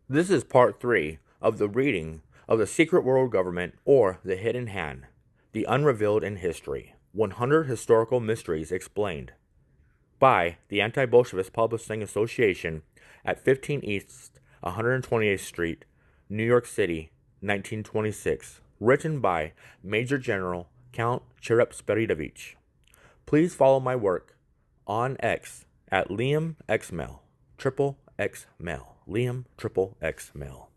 This is part 3 of the reading of The Secret World Government or The Hidden Hand, The Unrevealed in History, 100 Historical Mysteries Explained, by the Anti-Bolshevist Publishing Association at 15 East 128th Street, New York City, 1926, written by Major General Count Cherep Spiridovich. Please follow my work on X at Liam X Mail, triple X Mail. Liam triple X Mail.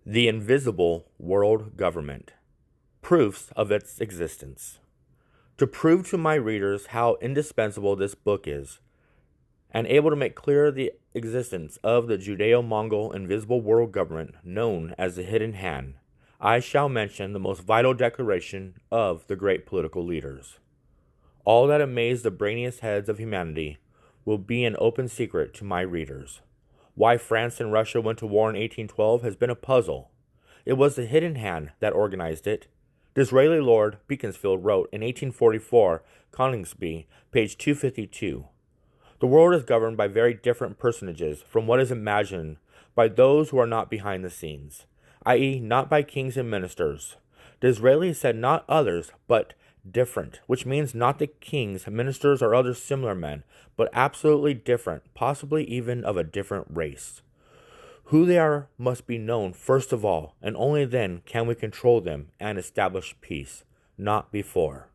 The Invisible World Government. Proofs of its existence. To prove to my readers how indispensable this book is, and able to make clear the existence of the Judeo-Mongol Invisible World Government known as the Hidden Hand, I shall mention the most vital declaration of the great political leaders. All that amazed the brainiest heads of humanity will be an open secret to my readers. Why France and Russia went to war in 1812 has been a puzzle. It was the Hidden Hand that organized it. Disraeli Lord Beaconsfield wrote in 1844, Coningsby, page 252, "The world is governed by very different personages from what is imagined by those who are not behind the scenes, i.e., not by kings and ministers." Disraeli said not others, but different, which means not the kings, ministers, or other similar men, but absolutely different, possibly even of a different race. Who they are must be known first of all, and only then can we control them and establish peace, not before.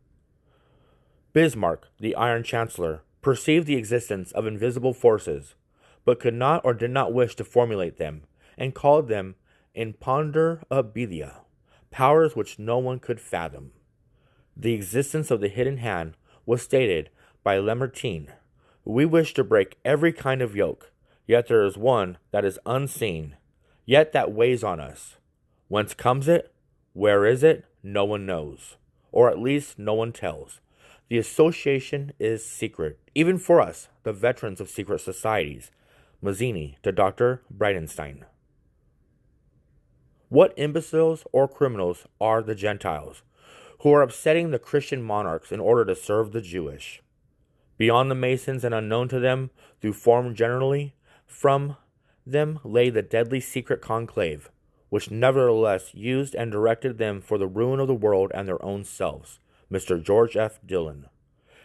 Bismarck, the Iron Chancellor, perceived the existence of invisible forces, but could not or did not wish to formulate them, and called them imponderabilia, powers which no one could fathom. The existence of the Hidden Hand was stated by Lamartine. We wish to break every kind of yoke, yet there is one that is unseen, yet that weighs on us. Whence comes it? Where is it? No one knows, or at least no one tells. The association is secret, even for us, the veterans of secret societies. Mazzini to Dr. Bridenstine. What imbeciles or criminals are the Gentiles, who are upsetting the Christian monarchs in order to serve the Jewish? Beyond the Masons and unknown to them, through form generally, from them lay the deadly secret conclave, which nevertheless used and directed them for the ruin of the world and their own selves. Mr. George F. Dillon,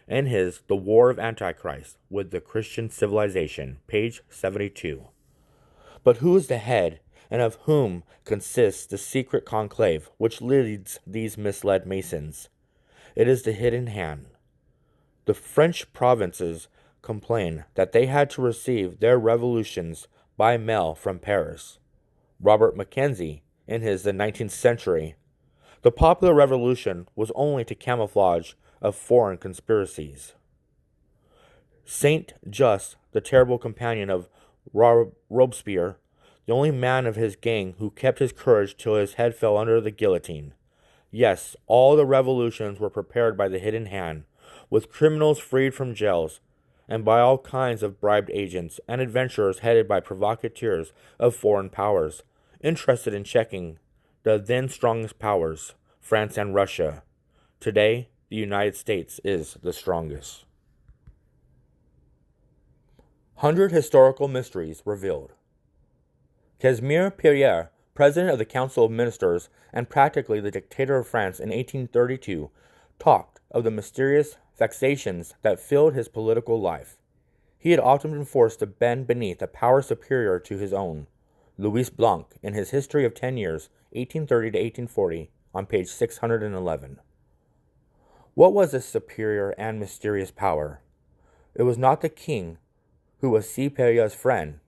in his The War of Antichrist with the Christian Civilization, page 72. But who is the head, and of whom consists the secret conclave which leads these misled Masons? It is the Hidden Hand. The French provinces complain that they had to receive their revolutions by mail from Paris. Robert Mackenzie, in his The 19th Century, the popular revolution was only to camouflage of foreign conspiracies. Saint Just, the terrible companion of Robespierre, the only man of his gang who kept his courage till his head fell under the guillotine. Yes, all the revolutions were prepared by the Hidden Hand, with criminals freed from jails, and by all kinds of bribed agents and adventurers headed by provocateurs of foreign powers, interested in checking the then strongest powers, France and Russia. Today, the United States is the strongest. 100 Historical Mysteries Revealed. Casimir Perier, president of the Council of Ministers and practically the dictator of France in 1832, talked of the mysterious vexations that filled his political life. He had often been forced to bend beneath a power superior to his own. Louis Blanc, in his History of 10 Years, 1830 to 1840, on page 611. What was this superior and mysterious power? It was not the king, who was C. Perier's friend.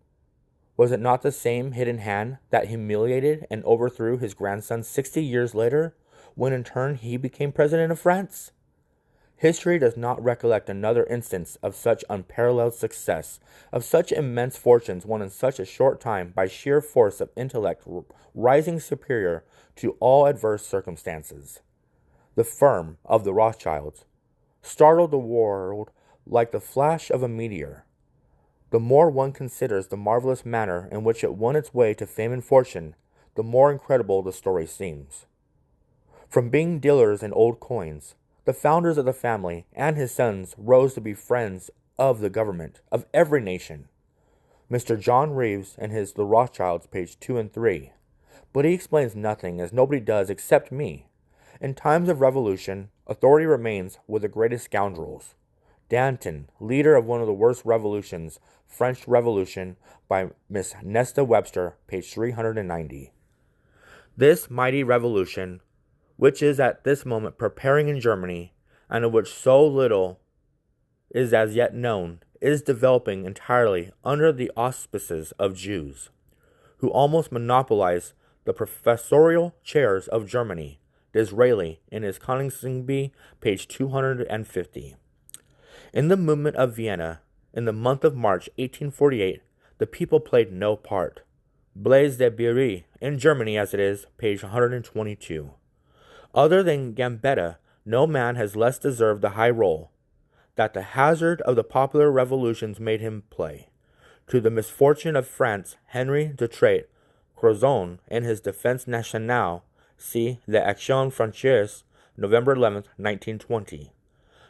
Was it not the same Hidden Hand that humiliated and overthrew his grandson 60 years later, when in turn he became president of France? History does not recollect another instance of such unparalleled success, of such immense fortunes won in such a short time by sheer force of intellect rising superior to all adverse circumstances. The firm of the Rothschilds startled the world like the flash of a meteor. The more one considers the marvelous manner in which it won its way to fame and fortune, the more incredible the story seems. From being dealers in old coins, the founders of the family and his sons rose to be friends of the government of every nation. Mr. John Reeves in his The Rothschilds, page 2 and 3. But he explains nothing, as nobody does except me. In times of revolution, authority remains with the greatest scoundrels. Danton, leader of one of the worst revolutions, French Revolution, by Miss Nesta Webster, page 390. This mighty revolution, which is at this moment preparing in Germany, and of which so little is as yet known, is developing entirely under the auspices of Jews, who almost monopolize the professorial chairs of Germany. Disraeli, in his Königsegg, page 250. In the movement of Vienna, in the month of March 1848, the people played no part. Blaise de Beury, in Germany as it is, page 122. Other than Gambetta, no man has less deserved the high role that the hazard of the popular revolutions made him play. To the misfortune of France, Henry de Traite, Crozon, in his Defense Nationale, see l'Action Française, November 11, 1920.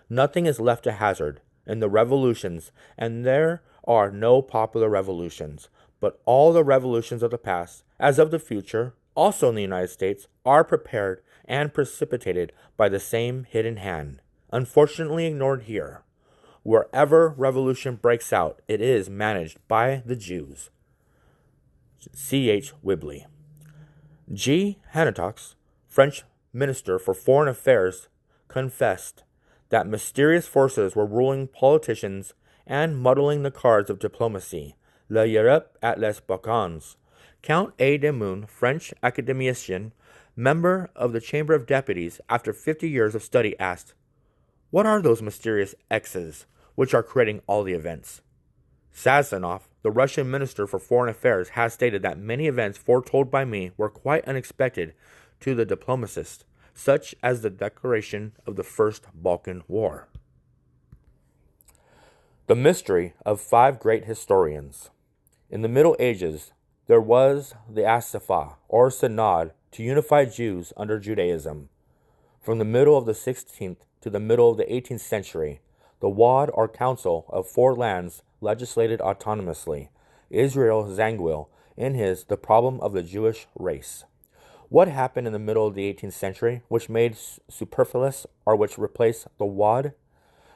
Nothing is left to hazard in the revolutions, and there are no popular revolutions, but all the revolutions of the past, as of the future, also in the United States, are prepared and precipitated by the same hidden hand, unfortunately ignored here. Wherever revolution breaks out, it is managed by the Jews. C.H. Whibley. G. Hannetox, French Minister for Foreign Affairs, confessed that mysterious forces were ruling politicians and muddling the cards of diplomacy. L'Europe at les Balkans. Count A. de Moon, French academician, member of the Chamber of Deputies, after 50 years of study, asked, "What are those mysterious X's which are creating all the events?" Sazonov, the Russian Minister for Foreign Affairs, has stated that many events foretold by me were quite unexpected to the diplomatist, such as the declaration of the First Balkan War. The mystery of 5 great historians. In the Middle Ages, there was the Asapha, or Synod, to unify Jews under Judaism. From the middle of the 16th to the middle of the 18th century, the Wad, or Council of 4 lands, legislated autonomously. Israel Zangwill, in his The Problem of the Jewish Race. What happened in the middle of the 18th century, which made superfluous or which replaced the Wad?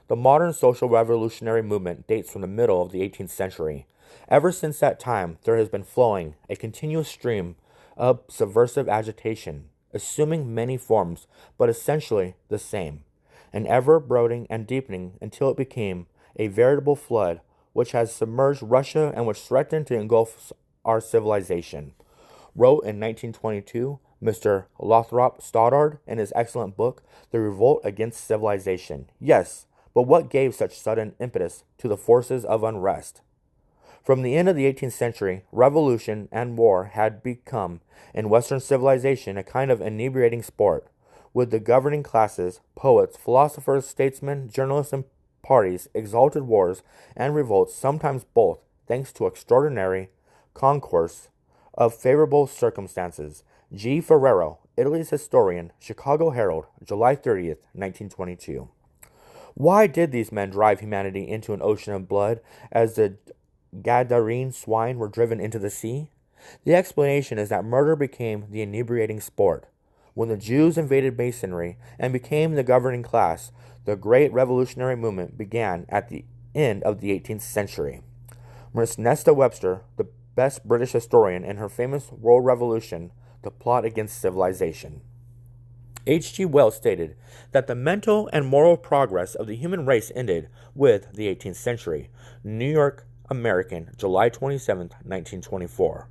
The modern social revolutionary movement dates from the middle of the 18th century. Ever since that time, there has been flowing a continuous stream of subversive agitation, assuming many forms, but essentially the same, and ever broadening and deepening until it became a veritable flood which has submerged Russia and which threatened to engulf our civilization. Wrote in 1922, Mr. Lothrop Stoddard in his excellent book, The Revolt Against Civilization. Yes, but what gave such sudden impetus to the forces of unrest? From the end of the 18th century, revolution and war had become, in Western civilization, a kind of inebriating sport, with the governing classes, poets, philosophers, statesmen, journalists, and parties exalted wars and revolts, sometimes both, thanks to extraordinary concourse of favorable circumstances. G. Ferrero, Italy's historian, Chicago Herald, July 30th, 1922. Why did these men drive humanity into an ocean of blood as the Gadarene swine were driven into the sea? The explanation is that murder became the inebriating sport. When the Jews invaded Masonry and became the governing class, the great revolutionary movement began at the end of the 18th century. Miss Nesta Webster, the best British historian, in her famous World Revolution, The Plot Against Civilization. H.G. Wells stated that the mental and moral progress of the human race ended with the 18th century. New York American, July 27, 1924.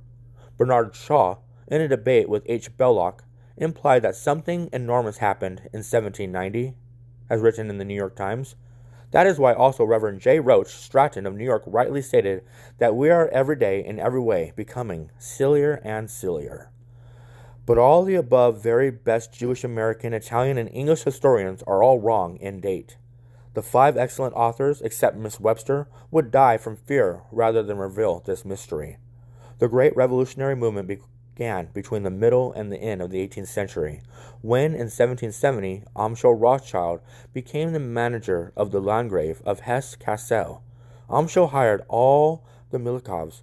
Bernard Shaw, in a debate with H. Belloc, implied that something enormous happened in 1790, as written in the New York Times. That is why also Reverend J. Roach Stratton of New York rightly stated that we are every day in every way becoming sillier and sillier. But all the above very best Jewish American, Italian, and English historians are all wrong in date. The 5 excellent authors, except Miss Webster, would die from fear rather than reveal this mystery. The great revolutionary movement began between the middle and the end of the 18th century, when in 1770 Amschel Rothschild became the manager of the Landgrave of Hesse-Kassel. Amschel hired all the Milikovs,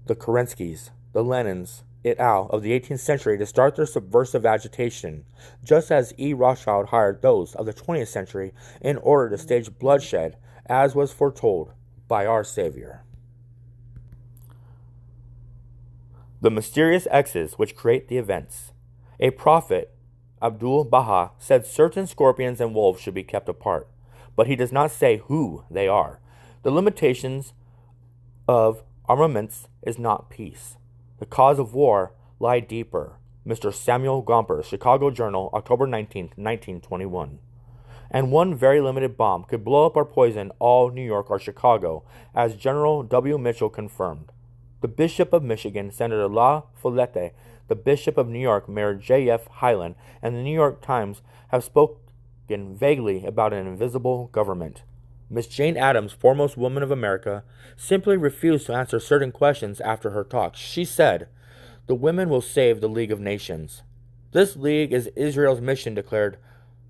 the Kerenskys, the Lenins, et al. Of the 18th century to start their subversive agitation, just as E. Rothschild hired those of the 20th century in order to stage bloodshed, as was foretold by our Savior. The mysterious X's which create the events. A prophet, Abdul Baha, said certain scorpions and wolves should be kept apart, but he does not say who they are. The limitations of armaments is not peace. The cause of war lie deeper. Mr. Samuel Gompers, Chicago Journal, October 19, 1921. And one very limited bomb could blow up or poison all New York or Chicago, as General W. Mitchell confirmed. The Bishop of Michigan, Senator La Follette, the Bishop of New York, Mayor J.F. Hyland, and the New York Times have spoken vaguely about an invisible government. Miss Jane Addams, foremost woman of America, simply refused to answer certain questions after her talk. She said, "The women will save the League of Nations." "This league is Israel's mission," declared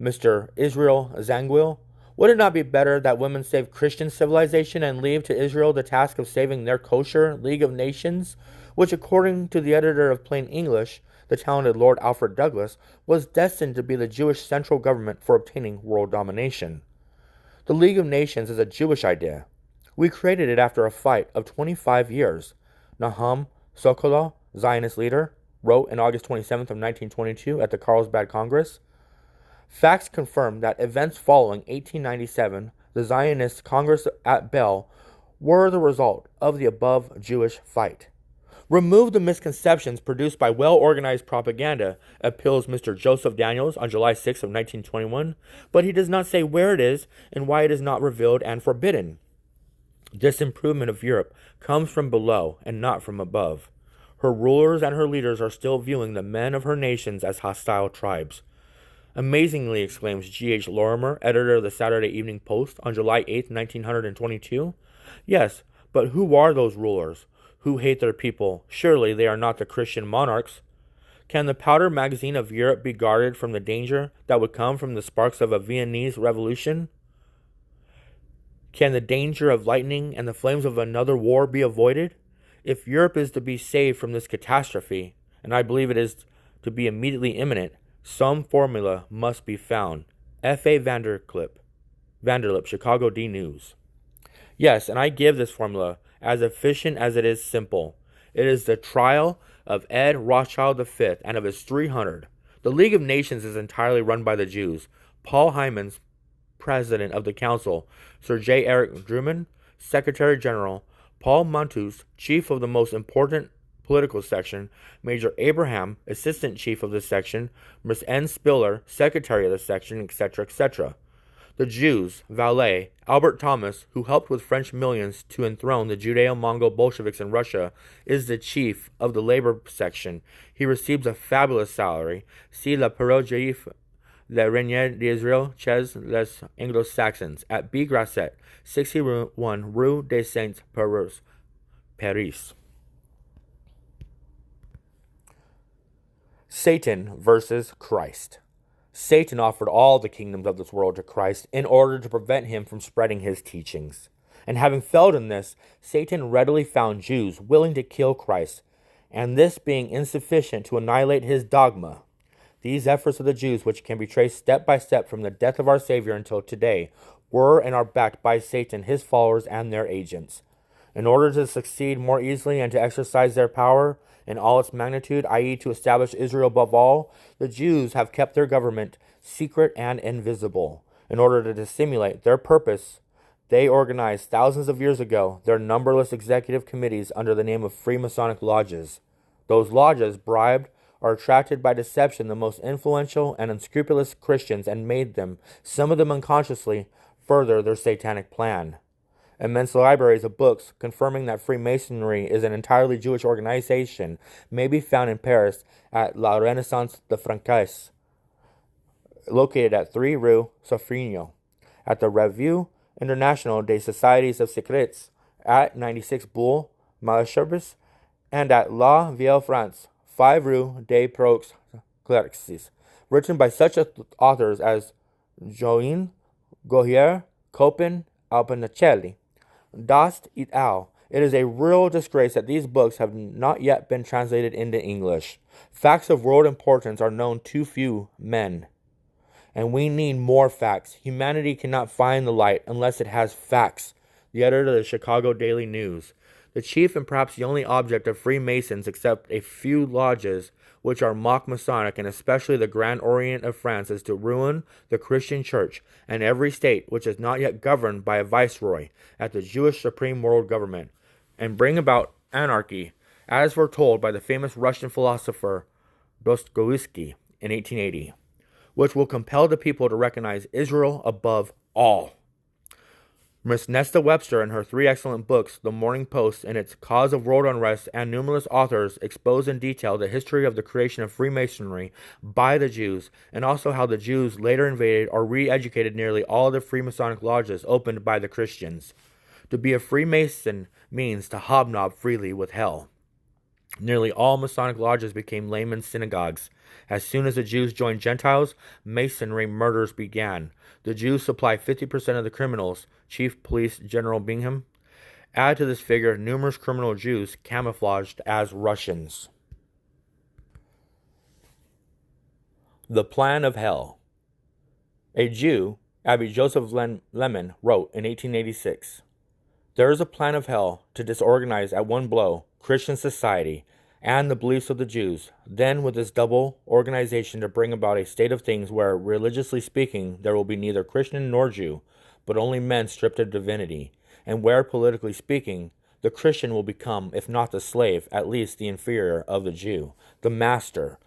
Mr. Israel Zangwill. "Would it not be better that women save Christian civilization and leave to Israel the task of saving their kosher League of Nations, which, according to the editor of Plain English, the talented Lord Alfred Douglas, was destined to be the Jewish central government for obtaining world domination? The League of Nations is a Jewish idea. We created it after a fight of 25 years. Nahum Sokolov, Zionist leader, wrote in August 27th of 1922 at the Carlsbad Congress. Facts confirm that events following 1897, the Zionist Congress at Bell, were the result of the above Jewish fight. Remove the misconceptions produced by well-organized propaganda, appeals Mr. Joseph Daniels on July 6 of 1921, but he does not say where it is and why it is not revealed and forbidden. This improvement of Europe comes from below and not from above. Her rulers and her leaders are still viewing the men of her nations as hostile tribes. Amazingly, exclaims G.H. Lorimer, editor of the Saturday Evening Post, on July 8, 1922. Yes, but who are those rulers? Who hate their people? Surely they are not the Christian monarchs. Can the powder magazine of Europe be guarded from the danger that would come from the sparks of a Viennese revolution? Can the danger of lightning and the flames of another war be avoided? If Europe is to be saved from this catastrophe, and I believe it is to be immediately imminent, some formula must be found. F.A. Vanderlip, Chicago D-News. Yes, and I give this formula as efficient as it is simple. It is the trial of Ed Rothschild V and of his 300. The League of Nations is entirely run by the Jews. Paul Hymans, President of the Council, Sir J. Eric Drummond, Secretary General, Paul Montus, Chief of the most important political section, Major Abraham, Assistant Chief of the section, Miss N. Spiller, Secretary of the section, etc., etc. The Jews, Valet, Albert Thomas, who helped with French millions to enthrone the Judeo-Mongol Bolsheviks in Russia, is the chief of the labor section. He receives a fabulous salary. See Le Perot Juif, Le Renier d'Israël chez les Anglo-Saxons, at B. Grasset, 61 Rue des Saints-Pères, Paris. Satan versus Christ. Satan offered all the kingdoms of this world to Christ in order to prevent him from spreading his teachings. And having failed in this, Satan readily found Jews willing to kill Christ, and this being insufficient to annihilate his dogma. These efforts of the Jews, which can be traced step by step from the death of our Savior until today, were and are backed by Satan, his followers, and their agents. In order to succeed more easily and to exercise their power in all its magnitude, i.e. to establish Israel above all, the Jews have kept their government secret and invisible. In order to dissimulate their purpose, they organized thousands of years ago their numberless executive committees under the name of Freemasonic lodges. Those lodges bribed or attracted by deception the most influential and unscrupulous Christians and made them, some of them unconsciously, further their satanic plan. Immense libraries of books confirming that Freemasonry is an entirely Jewish organization may be found in Paris at La Renaissance de Francaise, located at 3 Rue Sofrino, at the Revue Internationale des Sociétés of Secrets at 96 Boulevard Malesherbes, and at La Vieille France, 5 Rue des Prox Clercs, written by such authors as Join, Gohier, Copin, Alpinacelli. Dost et al. It is a real disgrace that these books have not yet been translated into English. Facts of world importance are known to few men, and we need more facts. Humanity cannot find the light unless it has facts. The editor of the Chicago Daily News. The chief and perhaps the only object of Freemasons, except a few lodges which are mock Masonic, and especially the Grand Orient of France, is to ruin the Christian Church and every state which is not yet governed by a viceroy at the Jewish Supreme World Government, and bring about anarchy, as foretold by the famous Russian philosopher Dostoevsky in 1880, which will compel the people to recognize Israel above all. Miss Nesta Webster, in her 3 excellent books, The Morning Post and its Cause of World Unrest, and numerous authors, expose in detail the history of the creation of Freemasonry by the Jews, and also how the Jews later invaded or re-educated nearly all the Freemasonic lodges opened by the Christians. To be a Freemason means to hobnob freely with hell. Nearly all Masonic lodges became laymen's synagogues. As soon as the Jews joined Gentiles, Masonry murders began. The Jews supply 50% of the criminals, Chief Police General Bingham. Add to this figure numerous criminal Jews camouflaged as Russians. The Plan of Hell. A Jew, Abby Joseph Lemon, wrote in 1886, "There is a plan of hell to disorganize at one blow Christian society and the beliefs of the Jews, then with this double organization to bring about a state of things where, religiously speaking, there will be neither Christian nor Jew, but only men stripped of divinity, and where, politically speaking, the Christian will become, if not the slave, at least the inferior of the Jew, the master.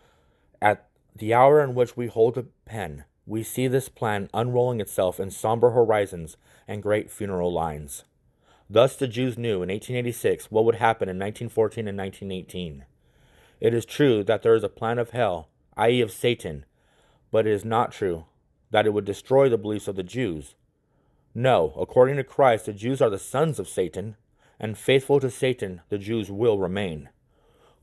At the hour in which we hold the pen, we see this plan unrolling itself in somber horizons and great funeral lines." Thus the Jews knew in 1886 what would happen in 1914 and 1918. It is true that there is a plan of hell, i.e. of Satan, but it is not true that it would destroy the beliefs of the Jews. No, according to Christ, the Jews are the sons of Satan, and faithful to Satan the Jews will remain.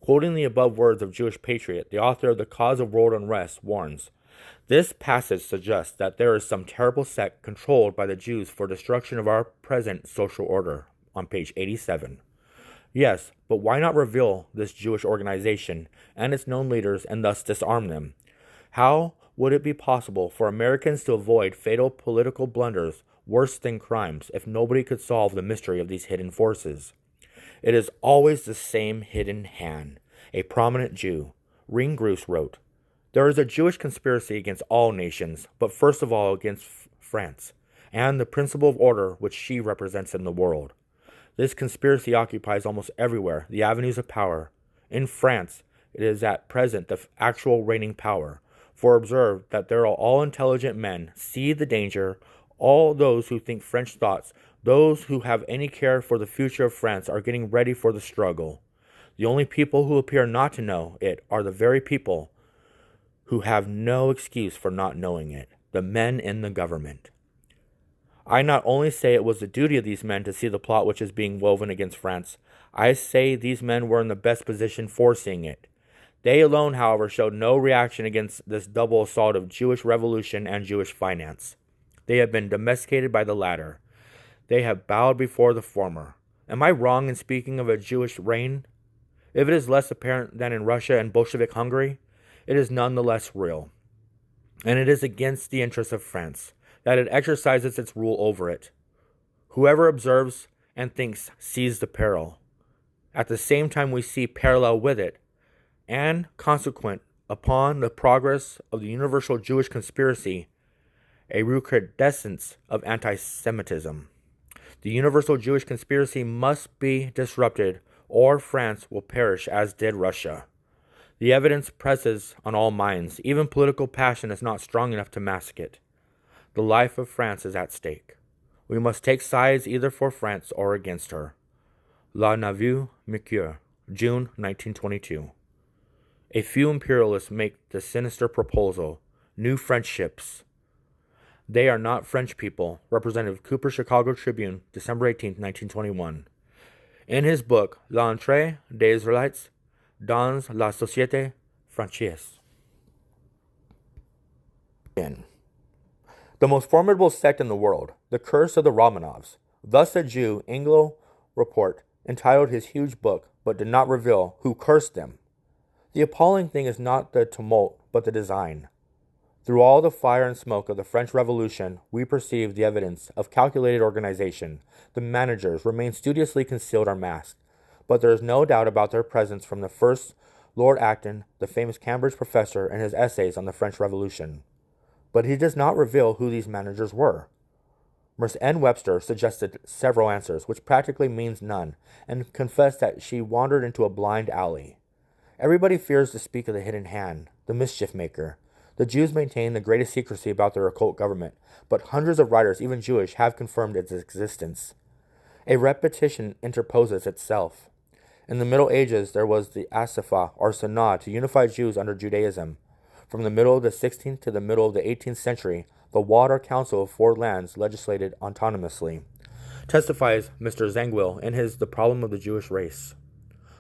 Quoting the above words of Jewish Patriot, the author of The Cause of World Unrest warns, "This passage suggests that there is some terrible sect controlled by the Jews for destruction of our present social order," on page 87. Yes, but why not reveal this Jewish organization and its known leaders and thus disarm them? How would it be possible for Americans to avoid fatal political blunders worse than crimes if nobody could solve the mystery of these hidden forces? It is always the same hidden hand. A prominent Jew, Ringroos, wrote, "There is a Jewish conspiracy against all nations, but first of all against France, and the principle of order which she represents in the world. This conspiracy occupies almost everywhere the avenues of power. In France, it is at present the actual reigning power. For observe that there are all intelligent men see the danger, all those who think French thoughts, those who have any care for the future of France are getting ready for the struggle. The only people who appear not to know it are the very people who have no excuse for not knowing it, the men in the government. I not only say it was the duty of these men to see the plot which is being woven against France, I say these men were in the best position for seeing it. They alone, however, showed no reaction against this double assault of Jewish revolution and Jewish finance. They have been domesticated by the latter. They have bowed before the former. Am I wrong in speaking of a Jewish reign? If it is less apparent than in Russia and Bolshevik Hungary, it is none the less real. And it is against the interests of France that it exercises its rule over it. Whoever observes and thinks sees the peril. At the same time we see parallel with it, and consequent upon the progress of the universal Jewish conspiracy, a recrudescence of anti-Semitism. The universal Jewish conspiracy must be disrupted, or France will perish as did Russia. The evidence presses on all minds. Even political passion is not strong enough to mask it. The life of France is at stake. We must take sides either for France or against her. La Navue Mercure, June 1922. A few imperialists make the sinister proposal, new French ships. They are not French people. Representative Cooper, Chicago Tribune, December 18, 1921. In his book, L'Entrée des Israélites dans la Société Française. The most formidable sect in the world, the curse of the Romanovs, Thus a Jew, Anglo Report, entitled his huge book, but did not reveal who cursed them. The appalling thing is not the tumult, but the design. Through all the fire and smoke of the French Revolution, we perceive the evidence of calculated organization. The managers remain studiously concealed or masked, but there is no doubt about their presence from the first Lord Acton, the famous Cambridge professor, in his essays on the French Revolution. But he does not reveal who these managers were. Miss N. Webster suggested several answers, which practically means none, and confessed that she wandered into a blind alley. Everybody fears to speak of the hidden hand, the mischief maker. The Jews maintain the greatest secrecy about their occult government, but hundreds of writers, even Jewish, have confirmed its existence. A repetition interposes itself. In the Middle Ages, there was the Asapha, or Synod, to unify Jews under Judaism. From the middle of the 16th to the middle of the 18th century, the Waad, or Council of Four Lands, legislated autonomously, testifies Mr. Zangwill in his The Problem of the Jewish Race.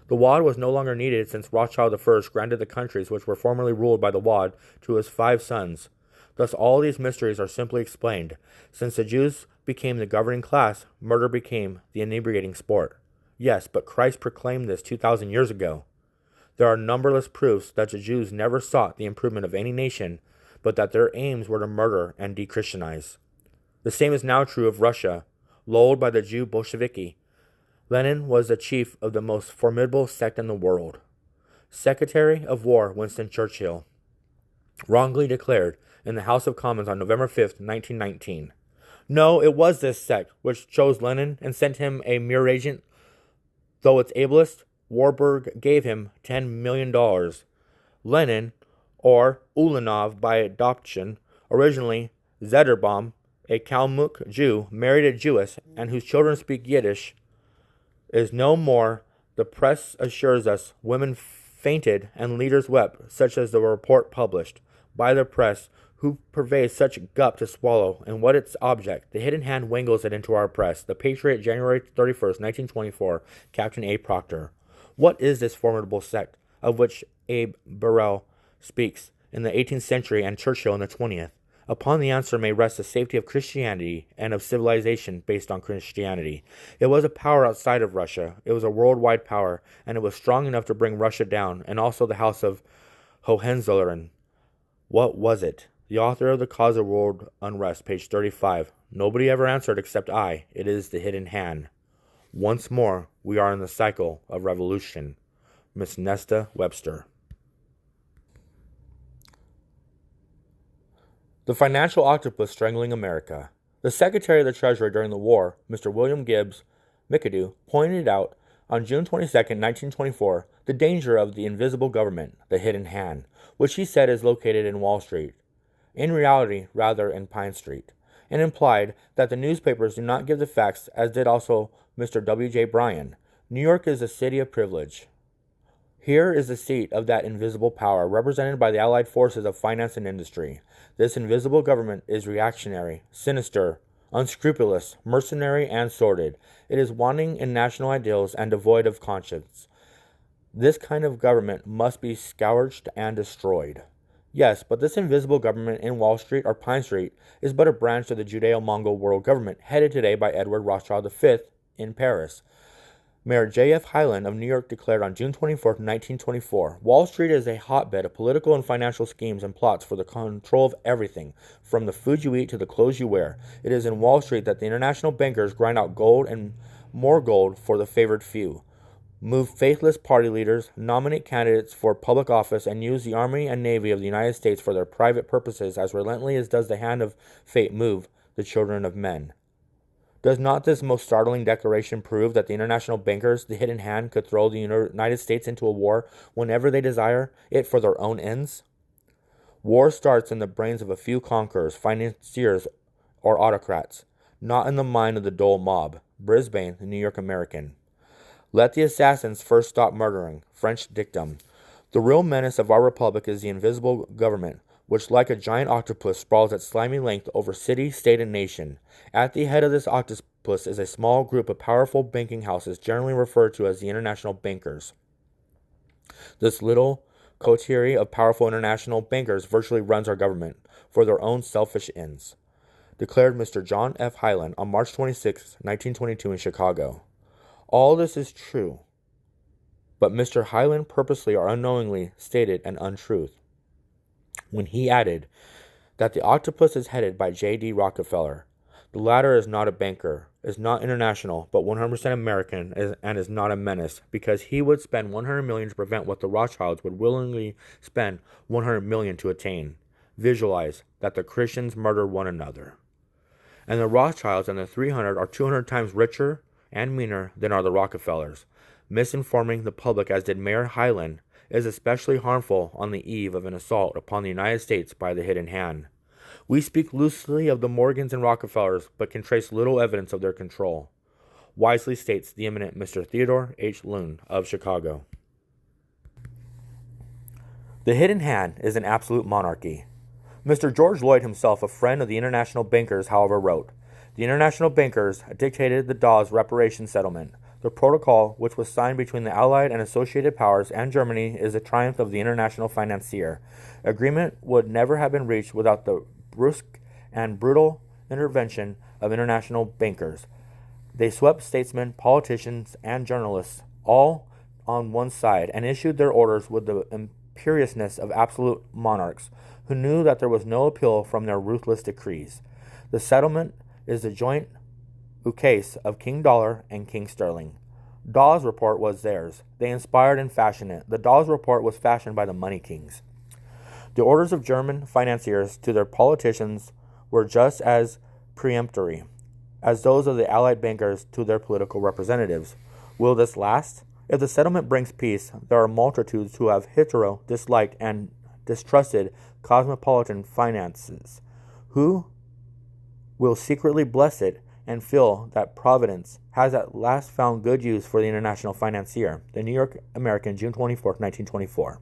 The Waad was no longer needed since Rothschild I granted the countries which were formerly ruled by the Waad to his 5 sons. Thus all these mysteries are simply explained. Since the Jews became the governing class, murder became the inebriating sport. Yes, but Christ proclaimed this 2,000 years ago. There are numberless proofs that the Jews never sought the improvement of any nation, but that their aims were to murder and de-Christianize. The same is now true of Russia, lulled by the Jew Bolsheviki. Lenin was the chief of the most formidable sect in the world. Secretary of War Winston Churchill wrongly declared in the House of Commons on November 5, 1919, "No, it was this sect which chose Lenin and sent him a mere agent, though its ablest, Warburg, gave him $10 million. Lenin, or Ulanov by adoption, originally Zederbaum, a Kalmuk Jew, married a Jewess, and whose children speak Yiddish, is no more. The press assures us women fainted and leaders wept, such as the report published by the press, who purveys such gup to swallow, and what its object. The hidden hand wangles it into our press. The Patriot, January 31st, 1924, Captain A. Proctor. What is this formidable sect, of which Abe Burrell speaks in the 18th century and Churchill in the 20th? Upon the answer may rest the safety of Christianity and of civilization based on Christianity. It was a power outside of Russia. It was a worldwide power, and it was strong enough to bring Russia down, and also the House of Hohenzollern. What was it? The author of The Cause of World Unrest, page 35. Nobody ever answered except I. It is the hidden hand. Once more, we are in the cycle of revolution. Miss Nesta Webster. The financial octopus strangling America. The Secretary of the Treasury during the war, Mr. William Gibbs McAdoo, pointed out on June 22, 1924, the danger of the invisible government, the hidden hand, which he said is located in Wall Street, in reality rather in Pine Street, and implied that the newspapers do not give the facts, as did also Mr. W.J. Bryan. New York is a city of privilege. Here is the seat of that invisible power, represented by the allied forces of finance and industry. This invisible government is reactionary, sinister, unscrupulous, mercenary, and sordid. It is wanting in national ideals and devoid of conscience. This kind of government must be scourged and destroyed. Yes, but this invisible government in Wall Street or Pine Street is but a branch of the Judeo-Mongol world government, headed today by Edward Rothschild V in Paris. Mayor J.F. Hyland of New York declared on June 24, 1924, Wall Street is a hotbed of political and financial schemes and plots for the control of everything, from the food you eat to the clothes you wear. It is in Wall Street that the international bankers grind out gold and more gold for the favored few, move faithless party leaders, nominate candidates for public office, and use the Army and Navy of the United States for their private purposes as relentlessly as does the hand of fate move the children of men. Does not this most startling declaration prove that the international bankers, the hidden hand, could throw the United States into a war whenever they desire it for their own ends? War starts in the brains of a few conquerors, financiers, or autocrats, not in the mind of the dull mob. Brisbane, the New York American. Let the assassins first stop murdering. French dictum. The real menace of our republic is the invisible government, which like a giant octopus sprawls at slimy length over city, state, and nation. At the head of this octopus is a small group of powerful banking houses, generally referred to as the international bankers. This little coterie of powerful international bankers virtually runs our government for their own selfish ends. declared Mr. John F. Hyland on March 26, 1922 in Chicago. All this is true, but Mr. Hyland purposely or unknowingly stated an untruth when he added that the octopus is headed by J.D. Rockefeller. The latter is not a banker, is not international, but 100% American, and is not a menace, because he would spend $100 million to prevent what the Rothschilds would willingly spend $100 million to attain. Visualize that the Christians murder one another. And the Rothschilds and the 300 are 200 times richer and meaner than are the Rockefellers. Misinforming the public, as did Mayor Hyland, is especially harmful on the eve of an assault upon the United States by the hidden hand. We speak loosely of the Morgans and Rockefellers, but can trace little evidence of their control, wisely states the eminent Mr. Theodore H. Loon of Chicago. The hidden hand is an absolute monarchy. Mr. George Lloyd himself, a friend of the international bankers, however, wrote, "The international bankers dictated the Dawes reparation settlement. The protocol, which was signed between the Allied and Associated Powers and Germany, is a triumph of the international financier. Agreement would never have been reached without the brusque and brutal intervention of international bankers. They swept statesmen, politicians, and journalists all on one side and issued their orders with the imperiousness of absolute monarchs, who knew that there was no appeal from their ruthless decrees. The settlement is the joint ukase of King Dollar and King Sterling. Dawes' report was theirs. They inspired and fashioned it. The Dawes report was fashioned by the money kings. The orders of German financiers to their politicians were just as peremptory as those of the Allied bankers to their political representatives. Will this last? If the settlement brings peace, there are multitudes who have hitherto disliked and distrusted cosmopolitan finances, who will secretly bless it and feel that Providence has at last found good use for the international financier." The New York American, June 24, 1924.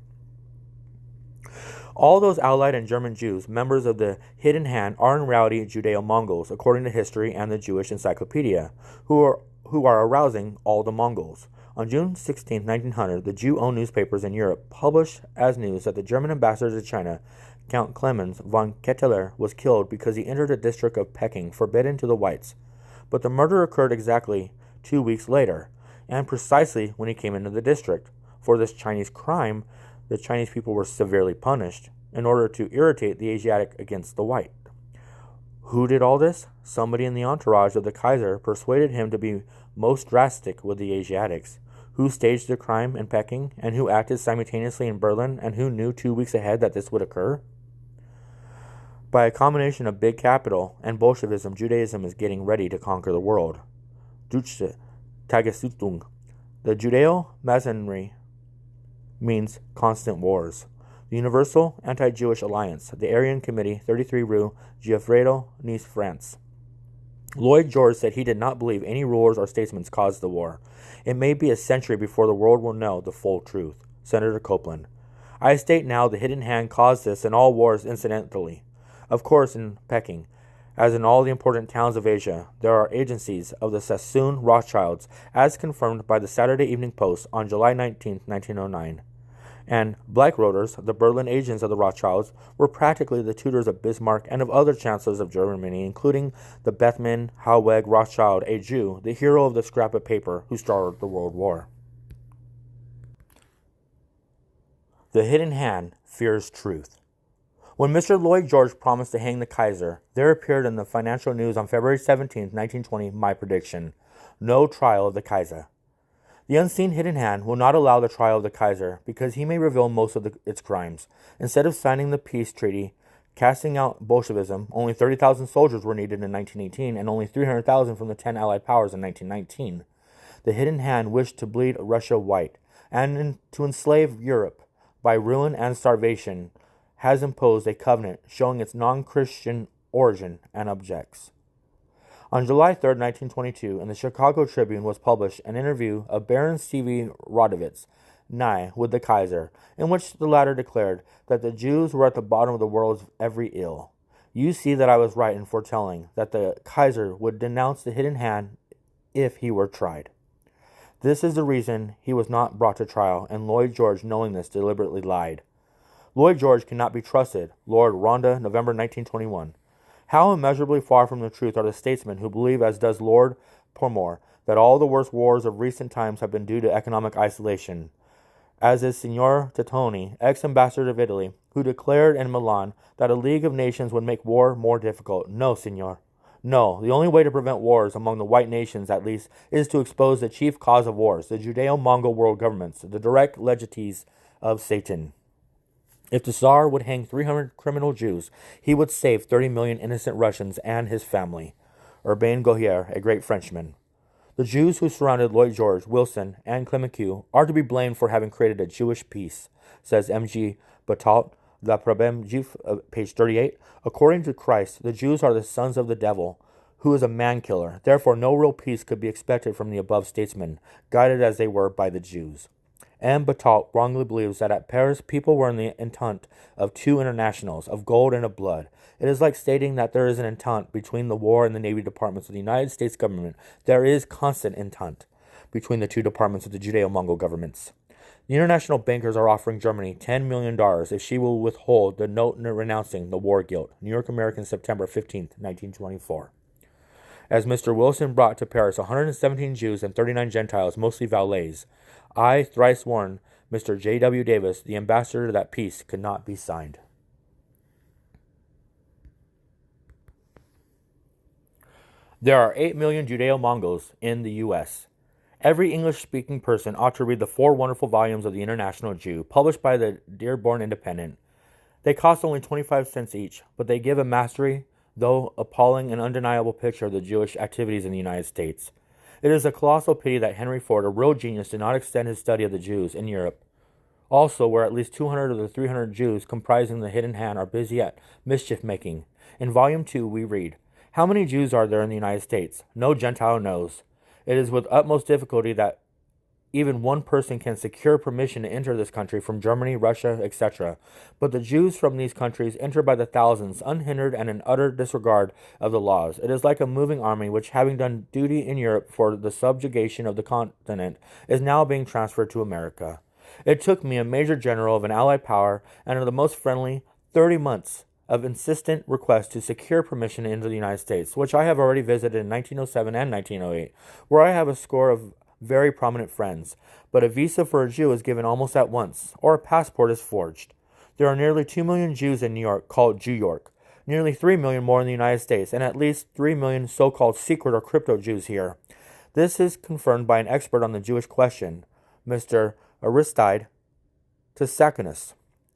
All those Allied and German Jews, members of the hidden hand, are in reality Judeo-Mongols, according to history and the Jewish Encyclopedia, who are arousing all the Mongols. On June 16, 1900, the Jew-owned newspapers in Europe published as news that the German ambassador to China, Count Clemens von Ketteler, was killed because he entered the district of Peking, forbidden to the whites. But the murder occurred exactly 2 weeks later, and precisely when he came into the district. For this Chinese crime, the Chinese people were severely punished in order to irritate the Asiatic against the white. Who did all this? Somebody in the entourage of the Kaiser persuaded him to be most drastic with the Asiatics. Who staged the crime in Peking, and who acted simultaneously in Berlin, and who knew 2 weeks ahead that this would occur? By a combination of big capital and Bolshevism, Judaism is getting ready to conquer the world. Deutsche Tagesordnung. The Judeo-Masonry means constant wars. The Universal Anti-Jewish Alliance, the Aryan Committee, 33 Rue Giuffredo, Nice, France. Lloyd George said he did not believe any rulers or statesmen caused the war. It may be a century before the world will know the full truth. Senator Copeland. I state now the hidden hand caused this and all wars incidentally. Of course, in Peking, as in all the important towns of Asia, there are agencies of the Sassoon Rothschilds, as confirmed by the Saturday Evening Post on July 19, 1909. And Bleichroders, the Berlin agents of the Rothschilds, were practically the tutors of Bismarck and of other chancellors of Germany, including the Bethmann Hauweg Rothschild, a Jew, the hero of the scrap of paper who started the World War. The hidden hand fears truth. When Mr. Lloyd George promised to hang the Kaiser, there appeared in the Financial News on February 17, 1920, my prediction: no trial of the Kaiser. The unseen hidden hand will not allow the trial of the Kaiser because he may reveal most of its crimes. Instead of signing the peace treaty, casting out Bolshevism, only 30,000 soldiers were needed in 1918 and only 300,000 from the 10 Allied powers in 1919. The hidden hand wished to bleed Russia white and to enslave Europe by ruin and starvation, has imposed a covenant showing its non-Christian origin and objects. On July 3, 1922, in the Chicago Tribune was published an interview of Baron C.V. Rodowitz, Nye, with the Kaiser, in which the latter declared that the Jews were at the bottom of the world's every ill. You see that I was right in foretelling that the Kaiser would denounce the hidden hand if he were tried. This is the reason he was not brought to trial, and Lloyd George, knowing this, deliberately lied. Lloyd George cannot be trusted. Lord Ronda, November 1921. How immeasurably far from the truth are the statesmen who believe, as does Lord Pormore, that all the worst wars of recent times have been due to economic isolation, as is Signor Tettoni, ex-ambassador of Italy, who declared in Milan that a League of Nations would make war more difficult. No, Signor. No, the only way to prevent wars, among the white nations at least, is to expose the chief cause of wars, the Judeo-Mongol world governments, the direct legatees of Satan. If the Tsar would hang 300 criminal Jews, he would save 30 million innocent Russians and his family. Urbain Gohier, a great Frenchman. The Jews who surrounded Lloyd George, Wilson, and Clemenceau are to be blamed for having created a Jewish peace, says M.G. Batout, Le Problème Juif, page 38. According to Christ, the Jews are the sons of the devil, who is a man-killer. Therefore, no real peace could be expected from the above statesmen, guided as they were by the Jews. M. Batout wrongly believes that at Paris people were in the entente of two internationals, of gold and of blood. It is like stating that there is an entente between the War and the Navy departments of the United States government. There is constant entente between the two departments of the Judeo-Mongol governments. The international bankers are offering Germany $10 million if she will withhold the note renouncing the war guilt. New York American, September 15, 1924. As Mr. Wilson brought to Paris 117 Jews and 39 Gentiles, mostly valets, I thrice warned Mr. J.W. Davis, the ambassador, that peace could not be signed. There are 8 million Judeo-Mongols in the U.S. Every English-speaking person ought to read the 4 wonderful volumes of the International Jew, published by the Dearborn Independent. They cost only 25 cents each, but they give a mastery, though appalling and undeniable picture of the Jewish activities in the United States. It is a colossal pity that Henry Ford, a real genius, did not extend his study of the Jews in Europe. Also, where at least 200 of the 300 Jews comprising the hidden hand are busy at mischief-making. In Volume 2, we read, "How many Jews are there in the United States? No Gentile knows. It is with utmost difficulty that even one person can secure permission to enter this country from Germany, Russia, etc. But the Jews from these countries enter by the thousands, unhindered and in utter disregard of the laws. It is like a moving army which, having done duty in Europe for the subjugation of the continent, is now being transferred to America. It took me, a major general of an allied power, and of the most friendly, 30 months of insistent request to secure permission to enter the United States, which I have already visited in 1907 and 1908, where I have a score of very prominent friends, but a visa for a Jew is given almost at once, or a passport is forged. There are nearly 2 million Jews in New York, called Jew York, nearly 3 million more in the United States, and at least 3 million so-called secret or crypto Jews here. This is confirmed by an expert on the Jewish question, Mr. Aristide Tissakinus.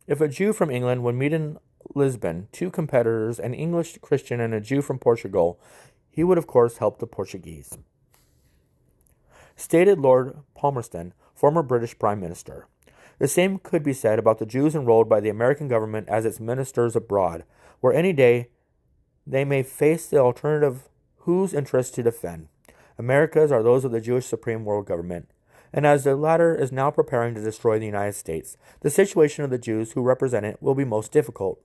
If a Jew from England would meet in Lisbon 2 competitors, an English Christian and a Jew from Portugal, he would of course help the Portuguese. Stated Lord Palmerston, former British Prime Minister. The same could be said about the Jews enrolled by the American government as its ministers abroad, where any day they may face the alternative whose interests to defend. America's are those of the Jewish Supreme World Government, and as the latter is now preparing to destroy the United States, the situation of the Jews who represent it will be most difficult.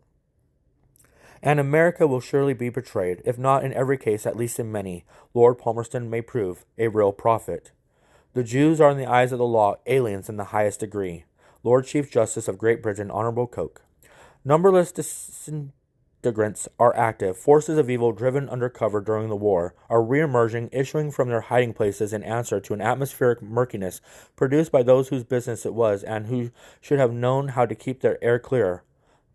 And America will surely be betrayed, if not in every case, at least in many. Lord Palmerston may prove a real prophet. The Jews are in the eyes of the law aliens in the highest degree. Lord Chief Justice of Great Britain, Honorable Coke. Numberless disintegrants are active. Forces of evil driven under cover during the war are re-emerging, issuing from their hiding places in answer to an atmospheric murkiness produced by those whose business it was and who should have known how to keep their air clear.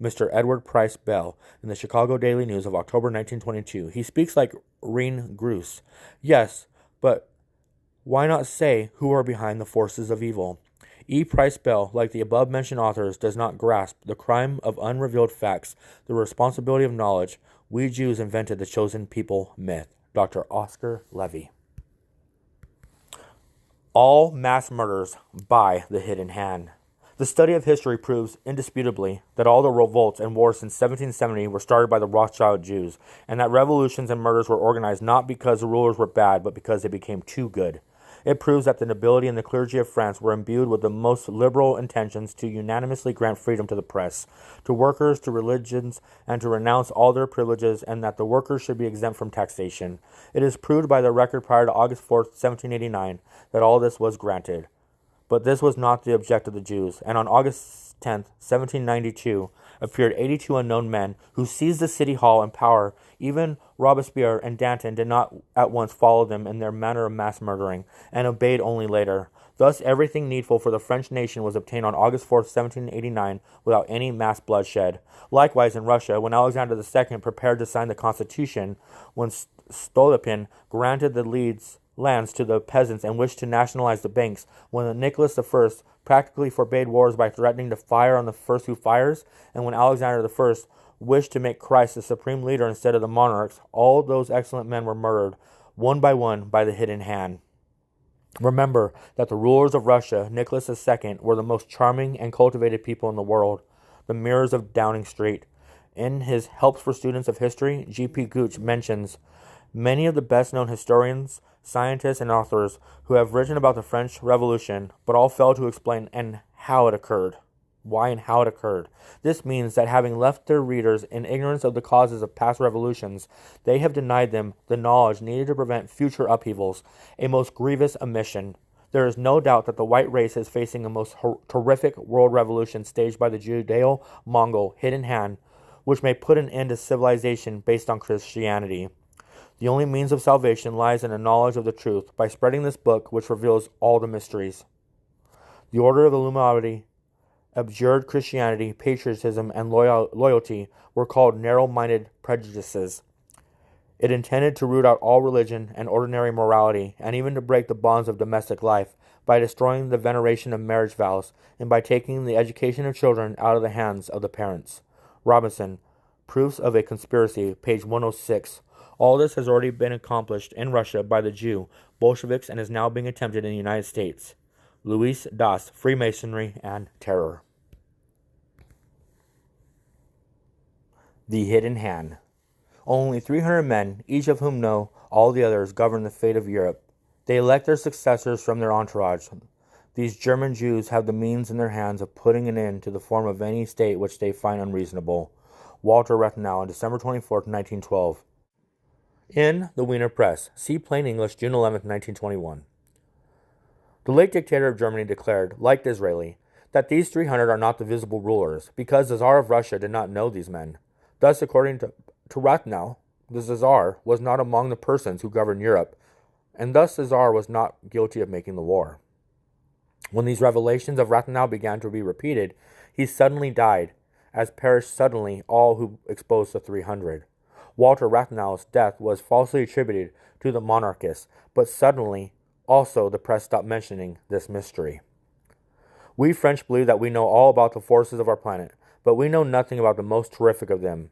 Mr. Edward Price Bell, in the Chicago Daily News of October 1922. He speaks like Rene Groos. Yes, but why not say who are behind the forces of evil? E. Price Bell, like the above-mentioned authors, does not grasp the crime of unrevealed facts, the responsibility of knowledge. We Jews invented the chosen people myth. Dr. Oscar Levy. All mass murders by the hidden hand. The study of history proves indisputably that all the revolts and wars since 1770 were started by the Rothschild Jews, and that revolutions and murders were organized not because the rulers were bad, but because they became too good. It proves that the nobility and the clergy of France were imbued with the most liberal intentions to unanimously grant freedom to the press, to workers, to religions, and to renounce all their privileges, and that the workers should be exempt from taxation. It is proved by the record prior to August 4th, 1789, that all this was granted. But this was not the object of the Jews, and on August 10th, 1792, appeared 82 unknown men who seized the city hall and power. Even Robespierre and Danton did not at once follow them in their manner of mass murdering, and obeyed only later. Thus, everything needful for the French nation was obtained on August 4th, 1789, without any mass bloodshed. Likewise, in Russia, when Alexander II prepared to sign the Constitution, when Stolypin granted the lands to the peasants and wished to nationalize the banks, when Nicholas I practically forbade wars by threatening to fire on the first who fires, and when Alexander I wished to make Christ the supreme leader instead of the monarchs, all those excellent men were murdered, one, by the hidden hand. Remember that the rulers of Russia, Nicholas II, were the most charming and cultivated people in the world, the mirrors of Downing Street. In his Helps for Students of History, G.P. Gooch mentions many of the best-known historians, scientists, and authors who have written about the French Revolution, but all fail to explain how it occurred. Why and how it occurred. This means that having left their readers in ignorance of the causes of past revolutions, they have denied them the knowledge needed to prevent future upheavals, a most grievous omission. There is no doubt that the white race is facing a most terrific world revolution staged by the Judeo-Mongol hidden hand, which may put an end to civilization based on Christianity. The only means of salvation lies in a knowledge of the truth, by spreading this book which reveals all the mysteries. The Order of Illuminati abjured Christianity, patriotism, and loyalty were called narrow-minded prejudices. It intended to root out all religion and ordinary morality, and even to break the bonds of domestic life, by destroying the veneration of marriage vows, and by taking the education of children out of the hands of the parents. Robinson, Proofs of a Conspiracy, page 106. All this has already been accomplished in Russia by the Jew, Bolsheviks, and is now being attempted in the United States. Louis Das, Freemasonry and Terror. The Hidden Hand. Only 300 men, each of whom know all the others, govern the fate of Europe. They elect their successors from their entourage. These German Jews have the means in their hands of putting an end to the form of any state which they find unreasonable. Walter Rathenau, on December 24, 1912. In the Wiener Press. See Plain English, June 11, 1921. The late dictator of Germany declared, like Disraeli, that these 300 are not the visible rulers, because the Tsar of Russia did not know these men. Thus, according to Rathenau, the Tsar was not among the persons who governed Europe, and thus the Tsar was not guilty of making the war. When these revelations of Rathenau began to be repeated, he suddenly died, as perished suddenly all who exposed the 300. Walter Rathenau's death was falsely attributed to the monarchists, but suddenly also the press stopped mentioning this mystery. We French believe that we know all about the forces of our planet, but we know nothing about the most terrific of them.